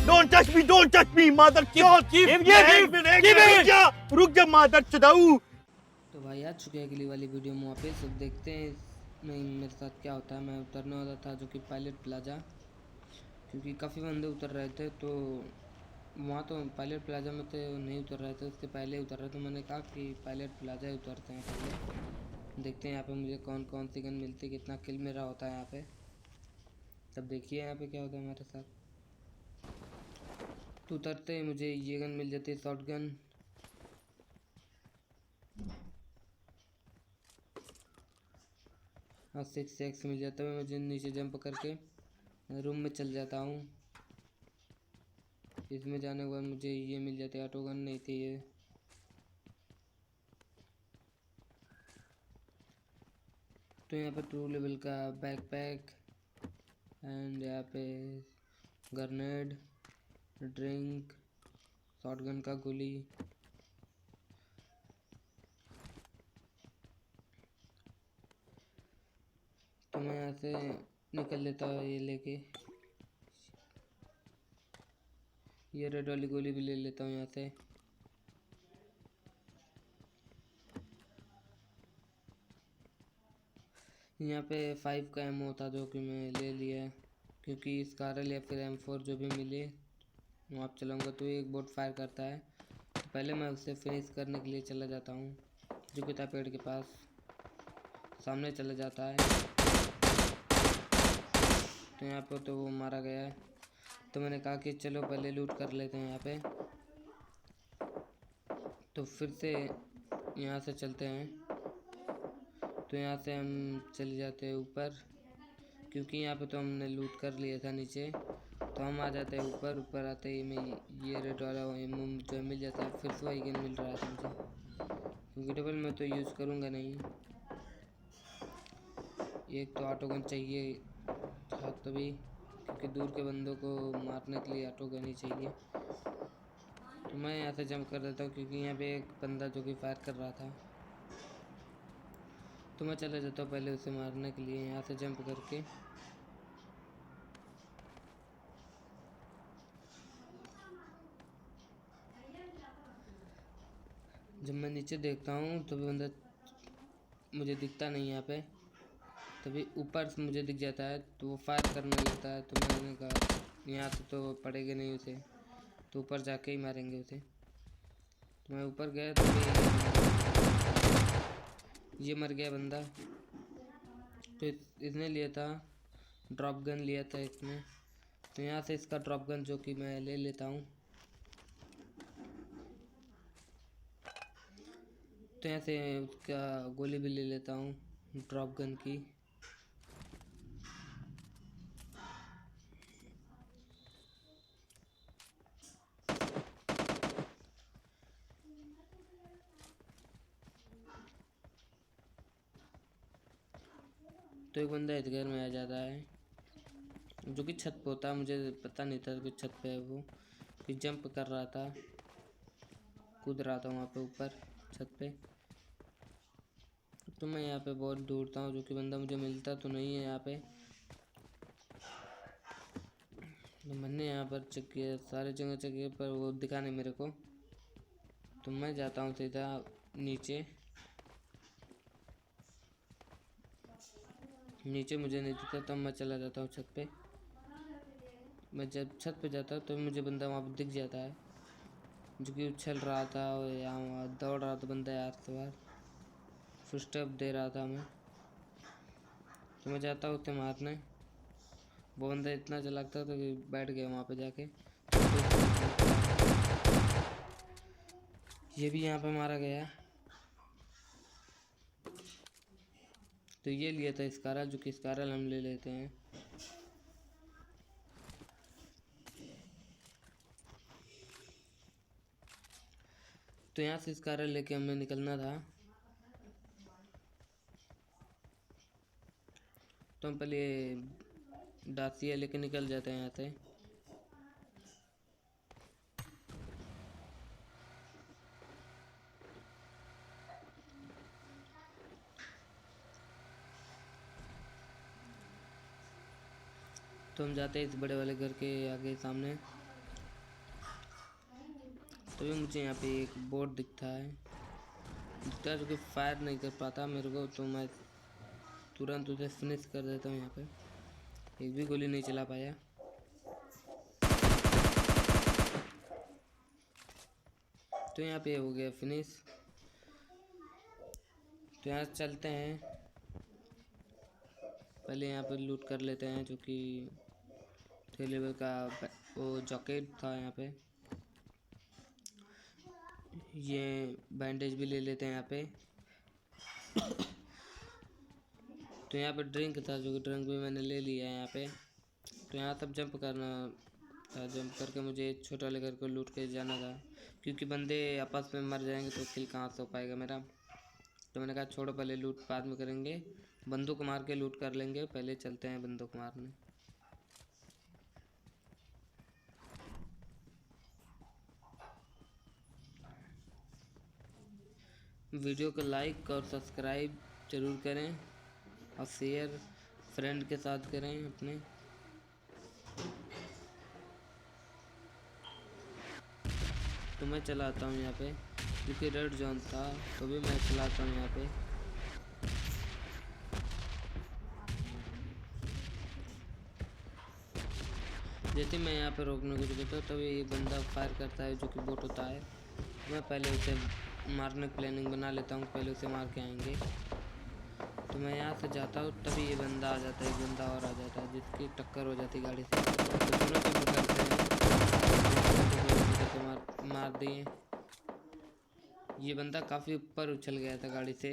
Don't touch me, mother chod! रुक जा mother चदाऊ। तो भाई आ चुके हैं अगली वाली वीडियो में वापस। अब देखते हैं इसमें मेरे साथ क्या होता है। मैं उतरने वाला था जो कि पायलट प्लाजा, क्योंकि काफ़ी बंदे उतर रहे थे, तो वहाँ तो पायलट प्लाजा में तो नहीं उतर रहे थे, उसके पहले ही उतर रहे थे। मैंने कहा कि पायलट प्लाजा ही उतरते हैं पहले, देखते हैं यहाँ पे मुझे कौन कौन सी गन मिलती है, कितना किल मेरा होता है यहाँ पे। तब देखिए यहाँ पे क्या होता है हमारे साथ। तो उतरते ही मुझे ये गन मिल जाती है, शॉर्ट गन। और 6x मिल जाता है। मुझे नीचे जंप करके रूम में चल जाता हूँ। इसमें जाने के बाद मुझे ये मिल जाती है, ऑटो गन नहीं थी ये। तो यहाँ पे 2 लेवल का बैकपैक एंड यहाँ पे ग्रेनेड, ड्रिंक, शॉटगन का गोली। तो मैं यहाँ से निकल लेता हूँ ये लेके। ये रेड वाली गोली भी ले लेता हूँ यहाँ से। यहाँ पे 5 का एमओ था जो कि मैं ले लिया, क्योंकि इस कारल या फिर M4 जो भी मिले वहाँ आप चलाऊँगा तो एक बोट फायर करता है। तो पहले मैं उसे फिनिश करने के लिए चला जाता हूँ, जो कि था पेड़ के पास सामने चला जाता है। तो यहाँ पर तो वो मारा गया है। तो मैंने कहा कि चलो पहले लूट कर लेते हैं यहाँ पे। तो फिर से यहाँ से चलते हैं। तो यहाँ से हम चले जाते हैं ऊपर, क्योंकि यहाँ पे तो हमने लूट कर लिया था नीचे। तो हम आ जाते हैं ऊपर। ऊपर आते ही मैं ये रेड वाला जो मिल जाता है, फिर से वही गन मिल रहा था मुझे, क्योंकि डबल में तो यूज़ करूँगा नहीं। एक तो ऑटो गन चाहिए था तभी, क्योंकि दूर के बंदों को मारने के लिए ऑटो गन ही चाहिए। तो मैं यहाँ से जंप कर देता हूँ, क्योंकि यहाँ पे एक बंदा जो कि फायर कर रहा था। तो मैं चला जाता हूँ पहले उसे मारने के लिए यहाँ से जंप करके। जब मैं नीचे देखता हूँ तो भी बंदा मुझे दिखता नहीं यहाँ पे, तभी ऊपर से मुझे दिख जाता है तो वो फायर करने लगता है। तो मैंने कहा यहाँ से तो पड़ेगा नहीं उसे, तो ऊपर जाके ही मारेंगे उसे। तो मैं ऊपर गया तो ये मर गया बंदा। तो इसने लिया था ड्रॉप गन, लिया था इसने। तो यहाँ से इसका ड्रॉप गन जो कि मैं ले लेता हूँ। तो यहाँ से उसका गोली भी ले लेता हूँ ड्रॉप गन की। तो एक बंदा इस घर में आ जाता है, जो कि छत पे होता है। मुझे पता नहीं था कि छत पे है वो, कि जंप कर रहा था, कूद रहा था वहाँ पे ऊपर छत पे। तो मैं यहाँ पे बहुत ढूंढता हूँ, जो कि बंदा मुझे मिलता तो नहीं है यहाँ पे। तो मैंने यहाँ पर चेक किया, सारे जगह चेक किया, पर वो दिखा नहीं मेरे को। तो मैं जाता हूँ सीधा नीचे। नीचे मुझे नहीं दिखता, तब मैं चला जाता हूँ छत पे। मैं जब छत पे जाता हूँ तो मुझे बंदा वहाँ पर दिख जाता है, जो कि उछल रहा था और यहाँ दौड़ रहा था बंदा यार से बार, फुटस्टेप दे रहा था मैं। तो मैं जाता हूँ उसे मारने। वो बंदा इतना चालाक था तो कि बैठ गया वहाँ पे जाके। ये भी यहाँ पे मारा गया। तो ये लिया था स्कारल, जो कि स्कारल हम ले लेते हैं। तो यहाँ से स्कारल लेके हमें निकलना था। तो हम पहले डासिया लेके निकल जाते हैं यहाँ से। तो हम जाते हैं इस बड़े वाले घर के आगे सामने। तभी मुझे यहाँ पे एक बोट दिखता है जो कि फायर नहीं कर पाता मेरे को, तो मैं तुरंत उसे फिनिश कर देता हूँ। यहाँ पे एक भी गोली नहीं चला पाया। तो यहाँ पे हो गया फिनिश। तो यहाँ चलते हैं, पहले यहाँ पे लूट कर लेते हैं जो कि 3 लेवल का वो जैकेट था। यहाँ पे ये बैंडेज भी ले लेते हैं यहाँ पे। तो यहाँ पे ड्रिंक था जो कि ड्रिंक भी मैंने ले लिया है यहाँ पे। तो यहाँ तब जंप करना था, जंप करके मुझे छोटा लेकर को लूट के जाना था, क्योंकि बंदे आपस में मर जाएंगे तो किल कहाँ से हो पाएगा मेरा। तो मैंने कहा छोड़ो, पहले लूट बाद में करेंगे, बंदूक मार के लूट कर लेंगे, पहले चलते हैं बंदूक मारने। वीडियो को लाइक और सब्सक्राइब जरूर करें और शेयर फ्रेंड के साथ करें अपने। तो मैं चलाता हूँ यहाँ पे, क्योंकि रेड जोन था तो भी मैं चलाता हूँ यहाँ पे। जैसे मैं यहाँ पे रोकने को रुकता हूँ तभी ये बंदा फायर करता है जो कि बोट होता है। मैं पहले उसे मारने की प्लानिंग बना लेता हूँ, पहले उसे मार के आएंगे। तो मैं यहाँ से जाता हूँ तभी ये बंदा आ जाता है, एक बंदा और आ जाता है जिसकी टक्कर हो जाती है गाड़ी से। तो दोनों को पकड़ते हैं, मार दिए। ये बंदा काफ़ी ऊपर उछल गया था गाड़ी से।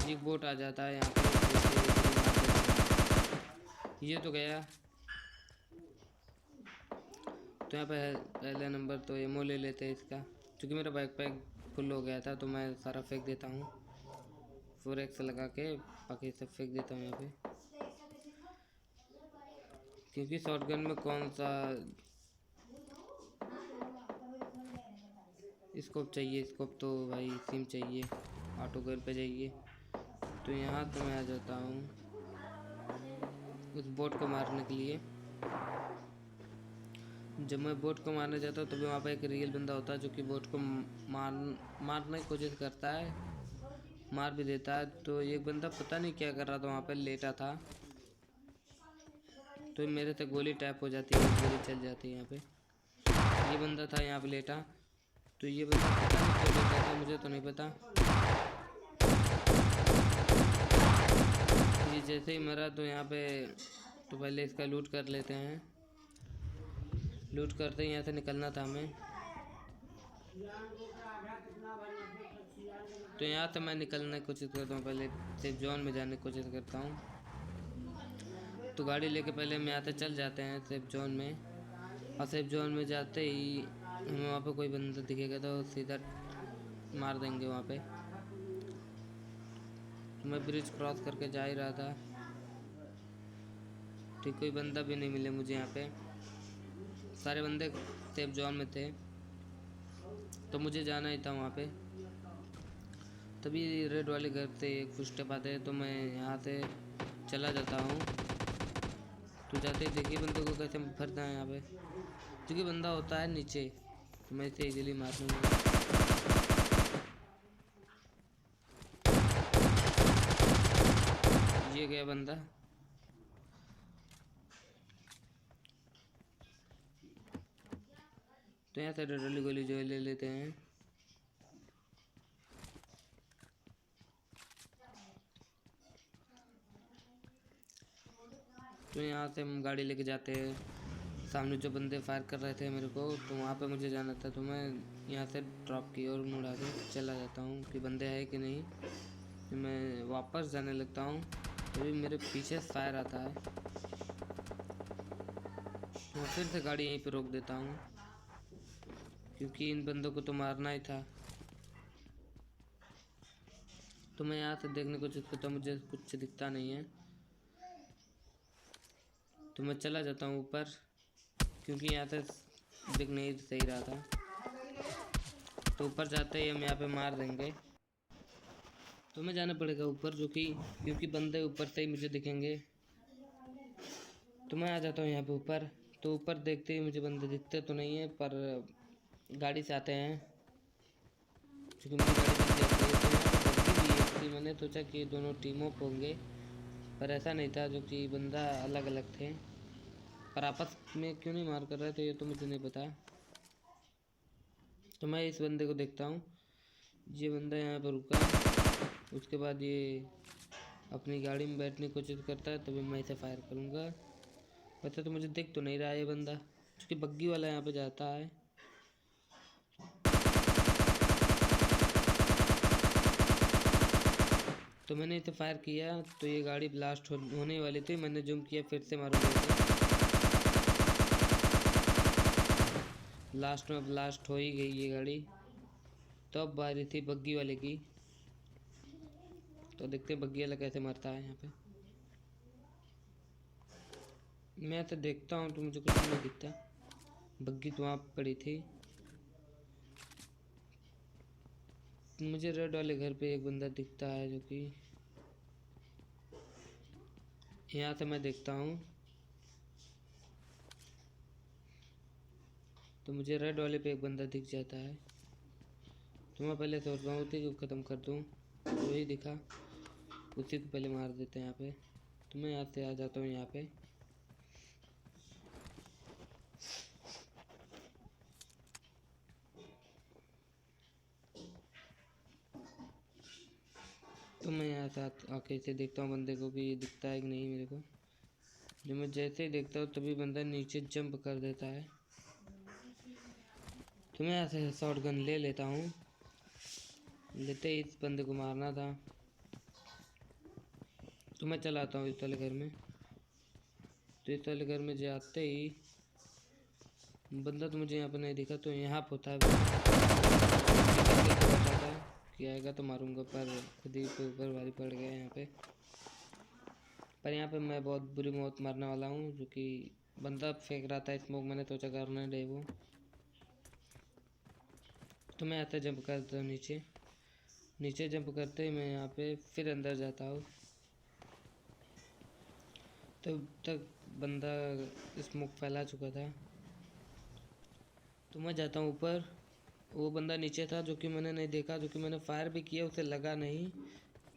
एक बोट आ जाता है यहाँ पे, ये तो गया। तो यहाँ पे पहला नंबर तो एमओ ले लेते हैं इसका, क्योंकि मेरा बैक पैक फुल हो गया था तो मैं सारा फेंक देता हूँ। 4x लगा के बाकी सब फेंक देता हूँ यहाँ पे, क्योंकि शॉटगन में कौन सा स्कोप चाहिए, स्कोप तो भाई सिम चाहिए, ऑटो गन पे जाइए। तो यहाँ तो मैं आ जाता हूँ उस बोट को मारने के लिए। जब मैं बोट को मारने जाता हूँ तभी वहाँ पर एक रियल बंदा होता है जो कि बोट को मारने की कोशिश करता है, मार भी देता है। तो एक बंदा पता नहीं क्या कर रहा था वहाँ पर, लेटा था, तो मेरे से गोली टैप हो जाती है, गोली चल जाती है यहाँ पे। ये बंदा था यहाँ पे लेटा, तो ये बंदा पता नहीं क्यों लेटा था, मुझे तो नहीं पता। ये जैसे ही मरा तो यहाँ पे तो पहले इसका लूट कर लेते हैं। लूट करते ही यहाँ से निकलना था हमें। तो यहाँ से मैं निकलने की कोशिश करता हूँ, पहले सेफ जोन में जाने की कोशिश करता हूँ। तो गाड़ी लेके पहले हम यहाँ से चल जाते हैं सेफ जोन में, और सेफ जोन में जाते ही हमें वहाँ पे कोई बंदा दिखेगा तो सीधा मार देंगे वहाँ पे। तो मैं ब्रिज क्रॉस करके जा ही रहा था, ठीक कोई बंदा भी नहीं मिले मुझे यहाँ पे, सारे बंदे सेफ जोन में थे, तो मुझे जाना ही था वहाँ पे। तभी रेड वाले घर से एक फुटस्टेप आते हैं, तो मैं यहाँ से चला जाता हूँ। तो जाते ही देखिए बंदे को कैसे फरता है यहाँ पे, क्योंकि बंदा होता है नीचे, तो मैं इसे इजीली मार दूँगा। ये गया बंदा। तो यहाँ से डरली गोली जो है ले लेते हैं। तो यहाँ से हम गाड़ी लेके जाते हैं, सामने जो बंदे फायर कर रहे थे मेरे को, तो वहाँ पे मुझे जाना था, तो मैं यहाँ से ड्रॉप की और मुड़ा के चला जाता हूँ कि बंदे है कि नहीं। तो मैं वापस जाने लगता हूँ, तभी मेरे पीछे फायर आता है, तो फिर से गाड़ी यहीं पे रोक देता हूँ, क्योंकि इन बंदों को तो मारना ही था। तो मैं यहाँ से देखने को कोशिश करता हूँ, मुझे कुछ दिखता नहीं है, तो मैं चला जाता हूँ ऊपर, क्योंकि यहाँ से दिख नहीं सही रहा था। तो ऊपर जाते ही हम यहाँ पे मार देंगे, तो मैं जाना पड़ेगा ऊपर, जो कि क्योंकि बंदे ऊपर से ही मुझे दिखेंगे। तो मैं आ जाता हूँ यहाँ पे ऊपर, तो ऊपर देखते ही मुझे बंदे दिखते तो नहीं है, पर गाड़ी से आते हैं क्योंकि मुझे गाड़ी दिख जाती है। तो यहाँ पर बग्गी भी है, इसलिए मैंने सोचा कि दोनों टीमों पे होंगे, पर ऐसा नहीं था, जो कि बंदा अलग अलग थे। पर आपस में क्यों नहीं मार कर रहे थे ये तो मुझे नहीं पता। तो मैं इस बंदे को देखता हूँ, ये बंदा यहाँ पर रुका, उसके बाद ये अपनी गाड़ी में बैठने की कोशिश करता है, तभी मैं इसे फायर करूँगा। वैसे तो मुझे दिख तो नहीं रहा है ये बंदा, क्योंकि बग्गी वाला यहाँ पे जाता है। तो मैंने इसे फायर किया तो ये गाड़ी ब्लास्ट होने वाली थी। मैंने जूम किया, फिर से मारूंगा इसे। लास्ट में ब्लास्ट हो ही गई ये गाड़ी। तो अब बारी थी बग्गी वाले की, तो देखते हैं बग्गी वाला कैसे मरता है। यहाँ पे मैं तो देखता हूँ तो मुझे कुछ नहीं दिखता, बग्गी तो वहाँ पड़ी थी। मुझे रेड वाले घर पे एक बंदा दिखता है, जो कि यहाँ से मैं देखता हूँ। तो मुझे रेड वाले पे एक बंदा दिख जाता है, तो मैं पहले सोच रहा हूँ उसी को ख़त्म कर दूँ। वही दिखा, उसी को पहले मार देते हैं यहाँ पे। तो मैं यहाँ से आ जाता हूँ यहाँ पे। तो मैं यहाँ से आके इसे देखता हूँ बंदे को कि ये दिखता है कि नहीं मेरे को। जो मैं जैसे ही देखता हूँ तभी बंदा नीचे जंप कर देता है। तो मैं यहाँ से शॉट गन ले लेता हूँ, लेते ही इस बंदे को मारना था। तो मैं चला आता हूँ इस वाले घर में। तो इस वाले घर में जाते ही बंदा तो मुझे यहाँ पर नहीं दिखा, तो यहाँ पर होता है कि आएगा तो मारूंगा, पर खुद ही पे ऊपर भारी पड़ गया यहाँ पे। पर यहाँ पे मैं बहुत बुरी मौत मारने वाला हूँ, जो कि बंदा फेंक रहा था स्मोक, मैंने सोचा करने दे वो। तो मैं आता जंप करता हूँ नीचे जंप करते ही मैं यहाँ पे फिर अंदर जाता हूँ। तब तक बंदा स्मोक फैला चुका था। तो मैं जाता हूँ ऊपर, वो बंदा नीचे था जो कि मैंने नहीं देखा, जो कि मैंने फायर भी किया, उसे लगा नहीं।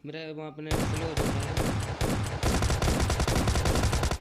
मेरा वहाँ पर नेट स्लो हो जाता है।